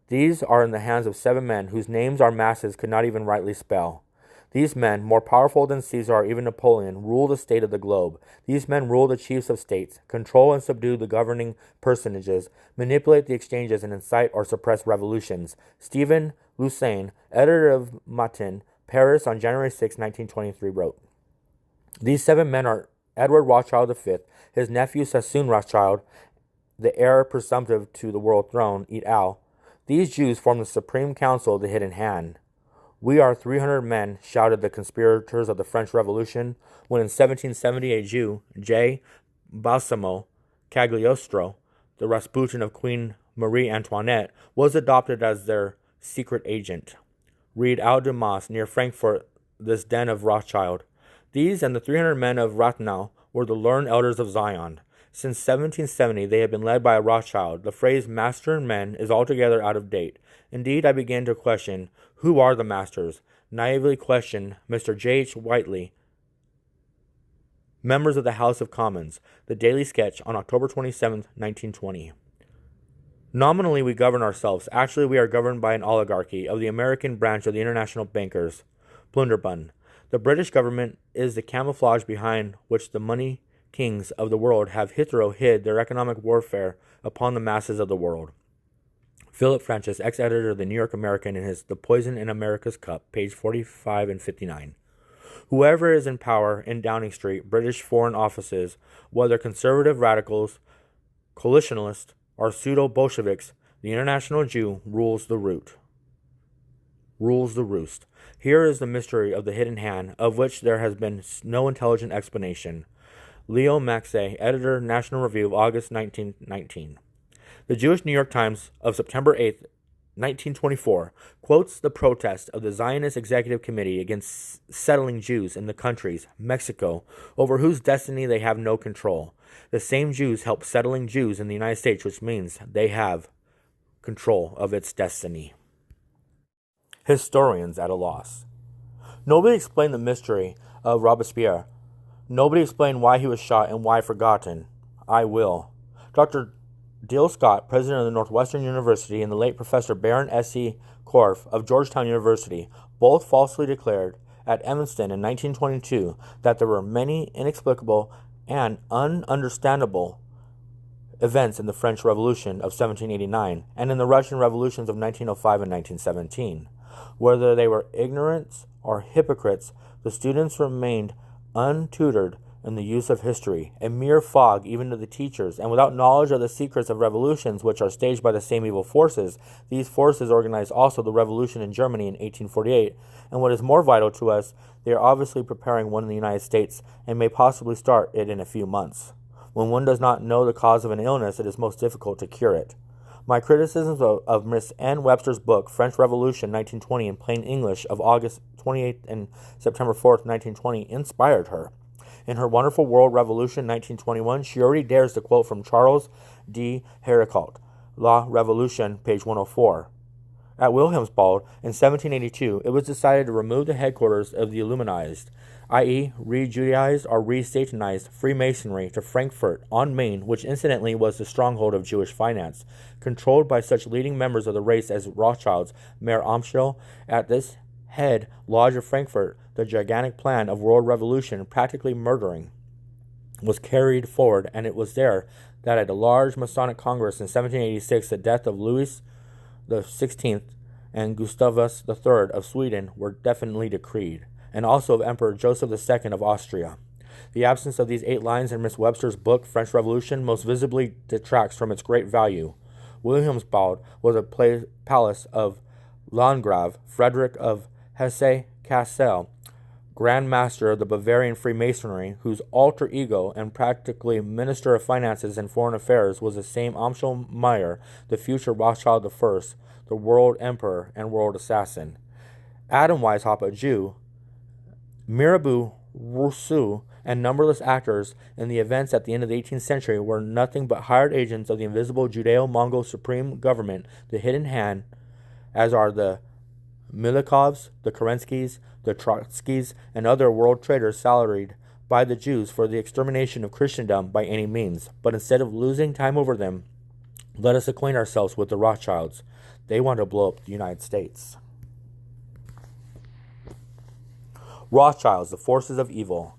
These are in the hands of 7 men whose names our masses could not even rightly spell. These men, more powerful than Caesar or even Napoleon, rule the state of the globe. These men rule the chiefs of states, control and subdue the governing personages, manipulate the exchanges, and incite or suppress revolutions. Stephen Lusane, editor of Matin, Paris, on January 6, 1923, wrote, These 7 men are Edward Rothschild V, his nephew Sassoon Rothschild, the heir presumptive to the world throne, et al. These Jews form the Supreme Council of the Hidden Hand. We are 300 men, shouted the conspirators of the French Revolution, when in 1770 a Jew, J. Balsamo Cagliostro, the Rasputin of Queen Marie Antoinette, was adopted as their secret agent. Read Al Dumas near Frankfurt, this den of Rothschild. These and the 300 men of Rathenau were the learned elders of Zion. Since 1770, they have been led by a Rothschild. The phrase master and men is altogether out of date. Indeed, I began to question, who are the masters? Naively questioned Mr. J.H. Whiteley, members of the House of Commons, the Daily Sketch on October 27, 1920. Nominally, we govern ourselves. Actually, we are governed by an oligarchy of the American branch of the international bankers, Blunderbund. The British government is the camouflage behind which the money kings of the world have hitherto hid their economic warfare upon the masses of the world. Philip Francis, ex-editor of the New York American, in his The Poison in America's Cup, page 45 and 59. Whoever is in power in Downing Street, British Foreign Offices, whether conservative radicals, coalitionalists, or pseudo-Bolsheviks, the international Jew rules the roost. Here is the mystery of the hidden hand, of which there has been no intelligent explanation. Leo Maxey, editor, National Review of August 1919. The Jewish New York Times of September 8th, 1924, quotes the protest of the Zionist Executive Committee against settling Jews in the countries, Mexico, over whose destiny they have no control. The same Jews help settling Jews in the United States, which means they have control of its destiny. Historians at a loss. Nobody explained the mystery of Robespierre. Nobody explained why he was shot and why forgotten. I will. Dr. Dill Scott, president of the Northwestern University, and the late Professor Baron S.C. Korff of Georgetown University both falsely declared at Evanston in 1922 that there were many inexplicable and ununderstandable events in the French Revolution of 1789 and in the Russian revolutions of 1905 and 1917. Whether they were ignorants or hypocrites, the students remained untutored in the use of history, a mere fog even to the teachers, and without knowledge of the secrets of revolutions which are staged by the same evil forces. These forces organized also the revolution in Germany in 1848, and what is more vital to us, they are obviously preparing one in the United States, and may possibly start it in a few months. When one does not know the cause of an illness, it is most difficult to cure it. My criticisms of Miss Ann Webster's book, French Revolution 1920 in Plain English of August 28th and September 4th, 1920, inspired her. In her wonderful World Revolution 1921, she already dares to quote from Charles D. Héricourt, La Revolution, page 104. At Wilhelmsbad in 1782, it was decided to remove the headquarters of the Illuminized, i.e., re-Judaized or re-Satanized Freemasonry to Frankfurt on Main, which incidentally was the stronghold of Jewish finance, controlled by such leading members of the race as Rothschilds, Mayer Amschel. At this head lodge of Frankfurt, the gigantic plan of world revolution, practically murdering, was carried forward, and it was there that at a large Masonic Congress in 1786, the death of Louis XVI and Gustavus III of Sweden were definitely decreed, and also of Emperor Joseph II of Austria. The absence of these 8 lines in Miss Webster's book, French Revolution, most visibly detracts from its great value. Wilhelmsbad was a palace of Landgrave Frederick of Hesse-Kassel, Grand Master of the Bavarian Freemasonry, whose alter ego and practically Minister of Finances and Foreign Affairs was the same Amschel Meyer, the future Rothschild I, the world emperor and world assassin. Adam Weishaupt, a Jew, Mirabeau, Rousseau, and numberless actors in the events at the end of the 18th century were nothing but hired agents of the invisible Judeo-Mongol supreme government, the hidden hand, as are the Milikovs, the Kerenskys, the Trotskys, and other world traitors salaried by the Jews for the extermination of Christendom by any means. But instead of losing time over them, let us acquaint ourselves with the Rothschilds. They want to blow up the United States. Rothschilds, the forces of evil.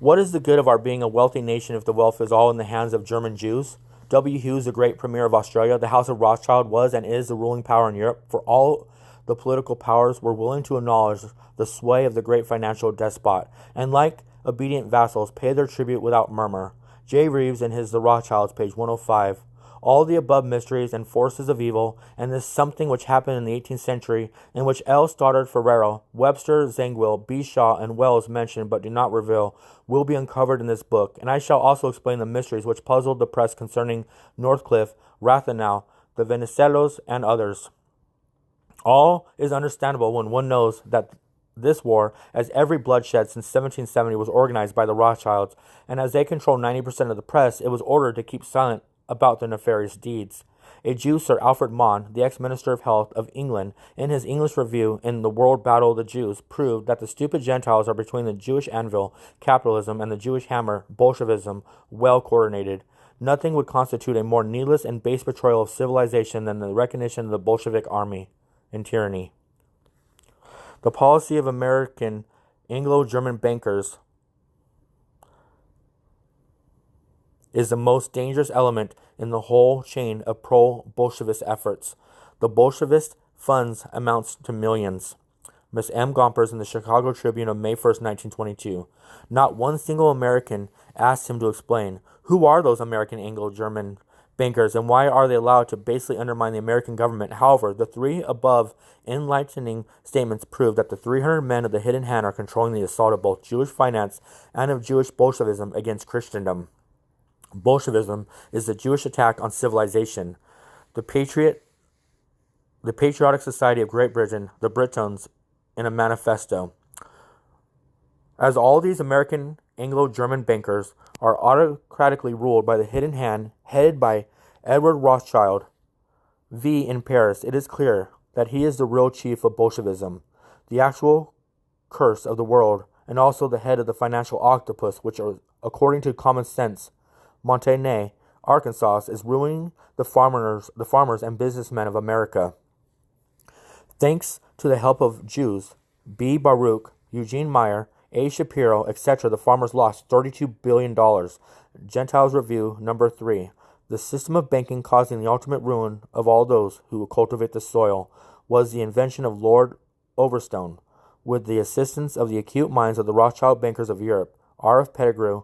What is the good of our being a wealthy nation if the wealth is all in the hands of German Jews? W. Hughes, the great premier of Australia, the House of Rothschild was and is the ruling power in Europe, for all the political powers were willing to acknowledge the sway of the great financial despot, and like obedient vassals, pay their tribute without murmur. J. Reeves, in his The Rothschilds, page 105. All the above mysteries and forces of evil, and this something which happened in the 18th century, in which L. Stoddard Ferrero, Webster, Zangwill, B. Shaw, and Wells mention but do not reveal, will be uncovered in this book, and I shall also explain the mysteries which puzzled the press concerning Northcliffe, Rathenau, the Venizelos, and others. All is understandable when one knows that this war, as every bloodshed since 1770, was organized by the Rothschilds, and as they control 90% of the press, it was ordered to keep silent about their nefarious deeds. A Jew, Sir Alfred Mann, the ex-Minister of Health of England, in his English review in The World Battle of the Jews, proved that the stupid Gentiles are between the Jewish anvil, capitalism, and the Jewish hammer, Bolshevism, well coordinated. Nothing would constitute a more needless and base betrayal of civilization than the recognition of the Bolshevik army in tyranny. The policy of American Anglo-German bankers is the most dangerous element in the whole chain of pro-Bolshevist efforts. The Bolshevist funds amounts to millions. Miss M. Gompers in the Chicago Tribune of May 1st, 1922. Not one single American asked him to explain, who are those American Anglo-German bankers, and why are they allowed to basically undermine the American government? However, the three above enlightening statements prove that the 300 men of the hidden hand are controlling the assault of both Jewish finance and of Jewish Bolshevism against Christendom. Bolshevism is the Jewish attack on civilization. The Patriotic Society of Great Britain, the Britons, in a manifesto. As all these American Anglo-German bankers are autocratically ruled by the hidden hand headed by Edward Rothschild V in Paris, it is clear that he is the real chief of Bolshevism, the actual curse of the world, and also the head of the financial octopus, which, according to common sense, Montaigne, Arkansas, is ruining the farmers and businessmen of America. Thanks to the help of Jews, B. Baruch, Eugene Meyer, A. Shapiro, etc., the farmers lost $32 billion. Gentiles Review, number 3. The system of banking causing the ultimate ruin of all those who cultivate the soil was the invention of Lord Overstone, with the assistance of the acute minds of the Rothschild bankers of Europe, R. F. Pettigrew,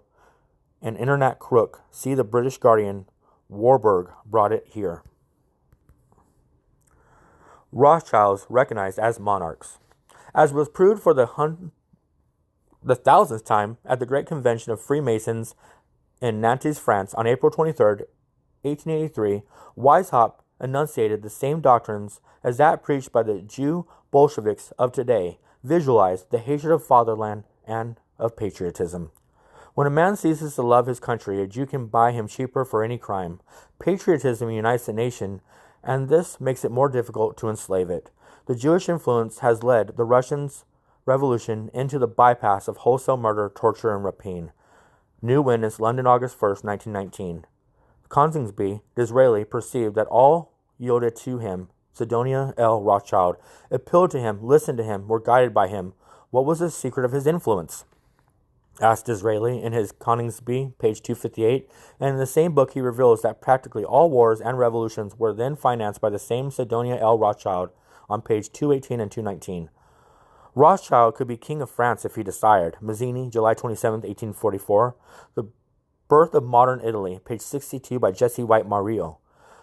and Internet Crook. See the British Guardian. Warburg brought it here. Rothschilds recognized as monarchs. As was proved for the 1000th time at the Great Convention of Freemasons in Nantes, France, on April 23, 1883, Weishaupt enunciated the same doctrines as that preached by the Jew Bolsheviks of today, visualized the hatred of fatherland and of patriotism. When a man ceases to love his country, a Jew can buy him cheaper for any crime. Patriotism unites the nation, and this makes it more difficult to enslave it. The Jewish influence has led the Russians' revolution into the bypass of wholesale murder, torture, and rapine. New Witness, London, August 1st, 1919. Coningsby, Disraeli, perceived that all yielded to him. Sidonia L. Rothschild appealed to him, listened to him, were guided by him. What was the secret of his influence? Asked Disraeli in his Coningsby, page 258, and in the same book he reveals that practically all wars and revolutions were then financed by the same Sidonia L. Rothschild on page 218 and 219. Rothschild could be king of France if he desired. Mazzini, July 27, 1844. The Birth of Modern Italy, page 62 by Jesse White Mario.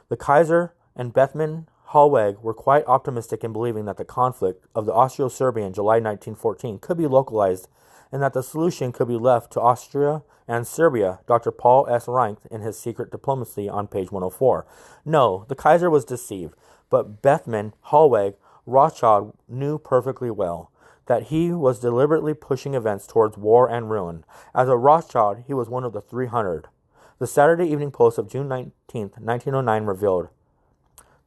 The Kaiser and Bethmann Hollweg were quite optimistic in believing that the conflict of the Austro-Serbian July 1914 could be localized and that the solution could be left to Austria and Serbia, Dr. Paul S. Reinck in his Secret Diplomacy on page 104. No, the Kaiser was deceived, but Bethmann Hollweg Rothschild knew perfectly well that he was deliberately pushing events towards war and ruin. As a Rothschild, he was one of the 300. The Saturday Evening Post of June 19, 1909 revealed,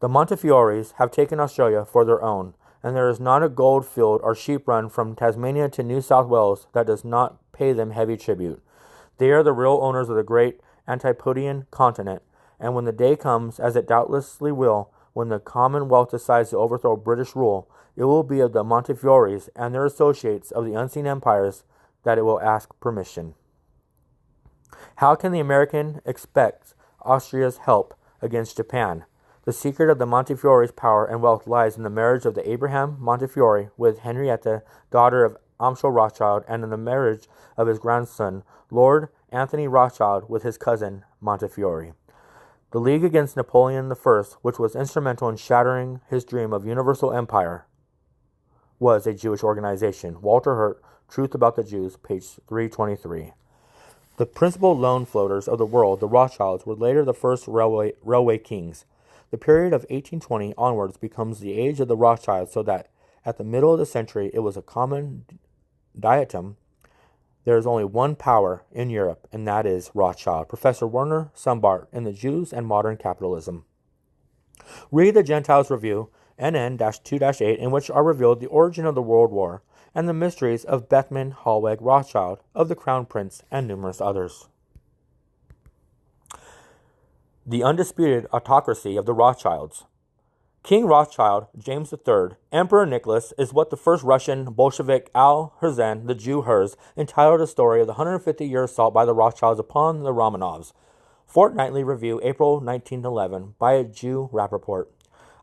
"The Montefiores have taken Australia for their own, and there is not a gold field or sheep run from Tasmania to New South Wales that does not pay them heavy tribute. They are the real owners of the great Antipodean continent, and when the day comes, as it doubtlessly will, when the Commonwealth decides to overthrow British rule, it will be of the Montefiores and their associates of the unseen empires that it will ask permission." How can the American expect Austria's help against Japan? The secret of the Montefiores' power and wealth lies in the marriage of the Abraham Montefiore with Henrietta, daughter of Amschel Rothschild, and in the marriage of his grandson, Lord Anthony Rothschild, with his cousin Montefiore. The League against Napoleon I, which was instrumental in shattering his dream of universal empire, was a Jewish organization. Walter Hurt, Truth About the Jews, page 323. The principal loan floaters of the world, the Rothschilds, were later the first railway kings. The period of 1820 onwards becomes the age of the Rothschilds, so that at the middle of the century it was a common dictum. There is only one power in Europe, and that is Rothschild. Professor Werner Sombart in The Jews and Modern Capitalism. Read the Gentiles Review, NN-2-8, in which are revealed the origin of the World War and the mysteries of Bethmann Hollweg Rothschild, of the Crown Prince, and numerous others. The undisputed autocracy of the Rothschilds. King Rothschild, James III, Emperor Nicholas, is what the first Russian Bolshevik Al Herzen, the Jew Herz, entitled a story of the 150-year assault by the Rothschilds upon the Romanovs. Fortnightly Review, April 1911, by a Jew Rappaport.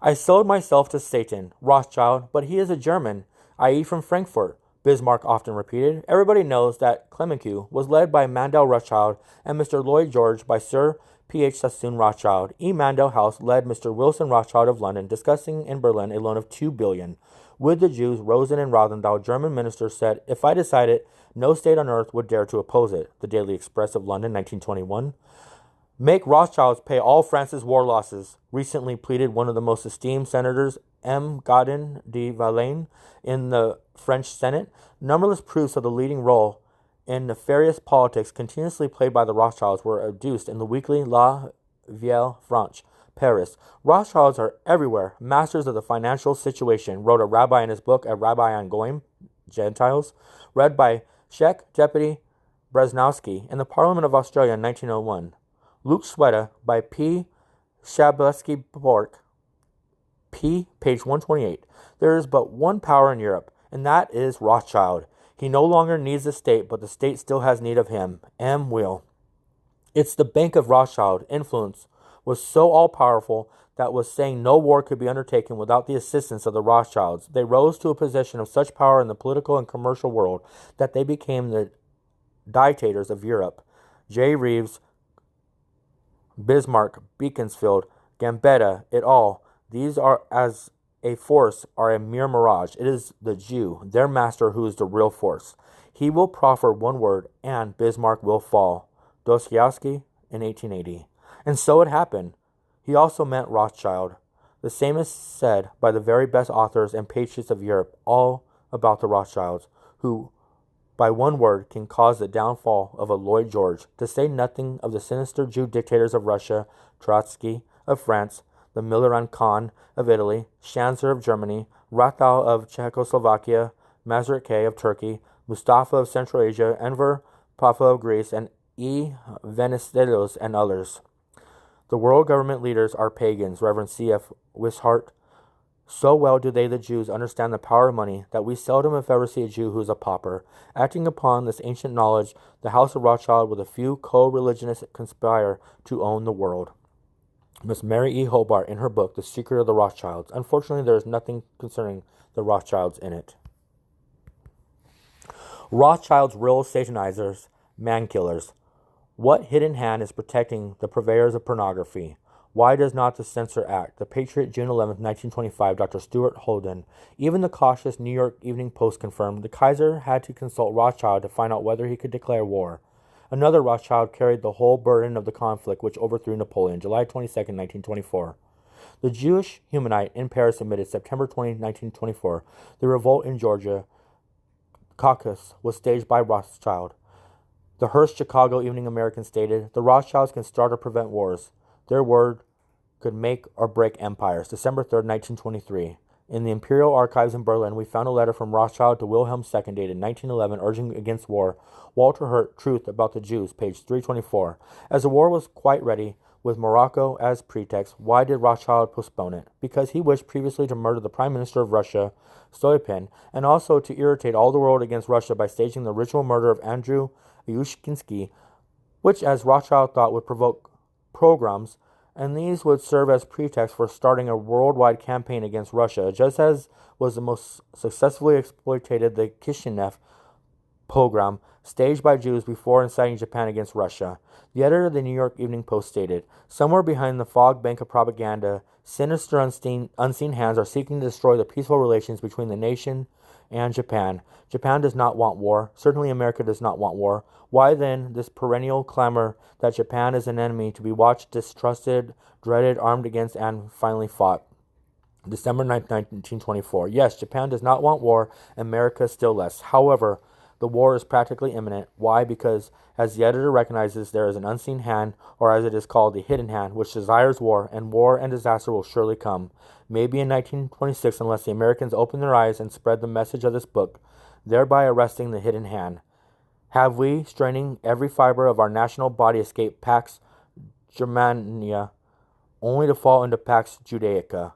I sold myself to Satan, Rothschild, but he is a German, i.e. from Frankfurt, Bismarck often repeated. Everybody knows that Clemenceau was led by Mandel Rothschild and Mr. Lloyd George by Sir P.H. Sassoon Rothschild. E. Mandel House led Mr. Wilson Rothschild of London, discussing in Berlin a loan of $2 billion. With the Jews, Rosen and Rothenthal, German ministers, said, "If I decide it, no state on earth would dare to oppose it." The Daily Express of London, 1921. "Make Rothschilds pay all France's war losses," recently pleaded one of the most esteemed senators, M. Gaudin de Valenne, in the French Senate. Numberless proofs of the leading role in nefarious politics continuously played by the Rothschilds were adduced in the weekly La Vie Franche, Paris. "Rothschilds are everywhere, masters of the financial situation," wrote a rabbi in his book, A Rabbi on Goyim, Gentiles, read by Sheikh Deputy Bresnowski in the Parliament of Australia in 1901. Luke Sweta by P. Shabelsky Bork, P. page 128. "There is but one power in Europe, and that is Rothschild. He no longer needs the state, but the state still has need of him. M. Will." It's the Bank of Rothschild. Influence was so all-powerful that was saying no war could be undertaken without the assistance of the Rothschilds. They rose to a position of such power in the political and commercial world that they became the dictators of Europe. J. Reeves, Bismarck, Beaconsfield, Gambetta, et al. These are as a force are a mere mirage. It is the Jew, their master, who is the real force. He will proffer one word, and Bismarck will fall. Dostoevsky in 1880. And so it happened. He also meant Rothschild. The same is said by the very best authors and patriots of Europe, all about the Rothschilds, who by one word can cause the downfall of a Lloyd George, to say nothing of the sinister Jew dictators of Russia, Trotsky of France, the Mitterrand Khan of Italy, Schanzer of Germany, Rathal of Czechoslovakia, Masaryk of Turkey, Mustafa of Central Asia, Enver Pafa of Greece, and E. Venizelos and others. The world government leaders are pagans, Reverend C.F. Wishart. So well do they, the Jews, understand the power of money that we seldom if ever see a Jew who is a pauper. Acting upon this ancient knowledge, the House of Rothschild with a few co-religionists conspire to own the world. Miss Mary E. Hobart in her book, The Secret of the Rothschilds. Unfortunately, there is nothing concerning the Rothschilds in it. Rothschilds, real Satanizers, man-killers. What hidden hand is protecting the purveyors of pornography? Why does not the Censor Act? The Patriot, June 11, 1925, Dr. Stuart Holden. Even the cautious New York Evening Post confirmed the Kaiser had to consult Rothschild to find out whether he could declare war. Another Rothschild carried the whole burden of the conflict which overthrew Napoleon, July 22, 1924. The Jewish Humanite in Paris admitted September 20, 1924. The revolt in Georgia Caucasus was staged by Rothschild. The Hearst Chicago Evening American stated, "The Rothschilds can start or prevent wars. Their word could make or break empires." December 3, 1923. In the Imperial Archives in Berlin, we found a letter from Rothschild to Wilhelm II dated 1911 urging against war. Walter Hurt, Truth About the Jews, page 324. As the war was quite ready, with Morocco as pretext, why did Rothschild postpone it? Because he wished previously to murder the Prime Minister of Russia, Stolypin, and also to irritate all the world against Russia by staging the ritual murder of Andrew Yushkinsky, which, as Rothschild thought, would provoke pogroms, and these would serve as pretext for starting a worldwide campaign against Russia, just as was the most successfully exploited the Kishinev pogrom staged by Jews before inciting Japan against Russia. The editor of the New York Evening Post stated, "Somewhere behind the fog bank of propaganda, sinister unseen hands are seeking to destroy the peaceful relations between the nation and Japan. Japan does not want war. Certainly America does not want war. Why then this perennial clamor that Japan is an enemy to be watched, distrusted, dreaded, armed against, and finally fought?" December 9, 1924. Yes, Japan does not want war, America still less. However, the war is practically imminent. Why? Because, as the editor recognizes, there is an unseen hand, or as it is called, the hidden hand, which desires war, and war and disaster will surely come. Maybe in 1926, unless the Americans open their eyes and spread the message of this book, thereby arresting the hidden hand. Have we, straining every fiber of our national body, escaped Pax Germania, only to fall into Pax Judaica?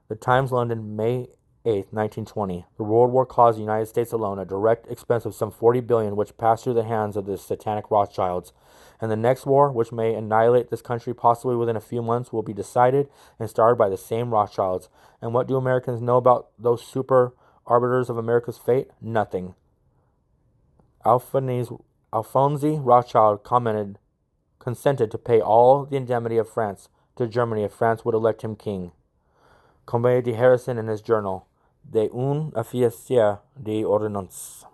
The Times, London, May 8, 1920. The World War caused the United States alone a direct expense of some $40 billion, which passed through the hands of the satanic Rothschilds. And the next war, which may annihilate this country possibly within a few months, will be decided and started by the same Rothschilds. And what do Americans know about those super arbiters of America's fate? Nothing. Alphonse Rothschild consented to pay all the indemnity of France to Germany if France would elect him king. Comte de Harrison in his journal, De un officier de ordonnance.